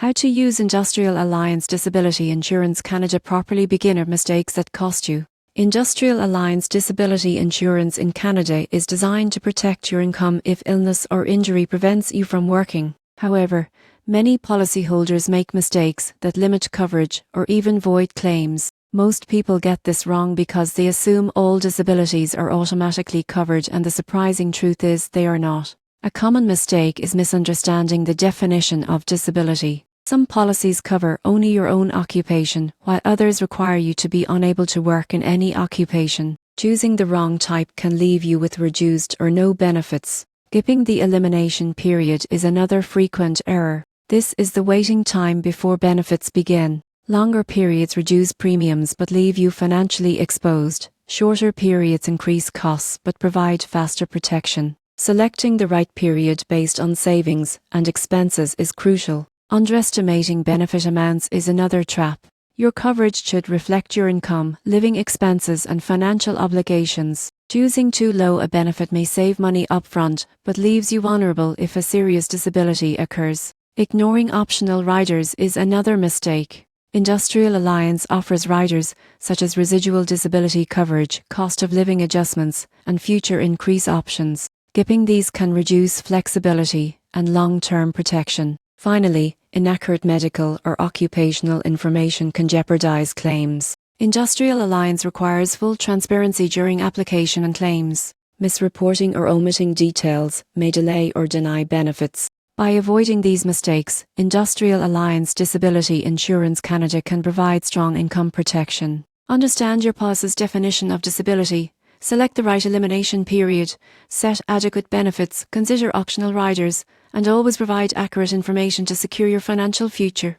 How to use Industrial Alliance Disability Insurance Canada properly. Beginner mistakes that cost you. Industrial Alliance Disability Insurance in Canada is designed to protect your income if illness or injury prevents you from working. However, many policyholders make mistakes that limit coverage or even void claims. Most people get this wrong because they assume all disabilities are automatically covered, and the surprising truth is they are not. A common mistake is misunderstanding the definition of disability. Some policies cover only your own occupation, while others require you to be unable to work in any occupation. Choosing the wrong type can leave you with reduced or no benefits. Skipping the elimination period is another frequent error. This is the waiting time before benefits begin. Longer periods reduce premiums but leave you financially exposed. Shorter periods increase costs but provide faster protection. Selecting the right period based on savings and expenses is crucial. Underestimating benefit amounts is another trap. Your coverage should reflect your income, living expenses, and financial obligations. Choosing too low a benefit may save money upfront, but leaves you vulnerable if a serious disability occurs. Ignoring optional riders is another mistake. Industrial Alliance offers riders such as residual disability coverage, cost of living adjustments, and future increase options. Skipping these can reduce flexibility and long-term protection. Finally, inaccurate medical or occupational information can jeopardize claims. Industrial Alliance requires full transparency during application and claims. Misreporting or omitting details may delay or deny benefits. By avoiding these mistakes, Industrial Alliance Disability Insurance Canada can provide strong income protection. Understand your policy's definition of disability. Select the right elimination period, set adequate benefits, consider optional riders, and always provide accurate information to secure your financial future.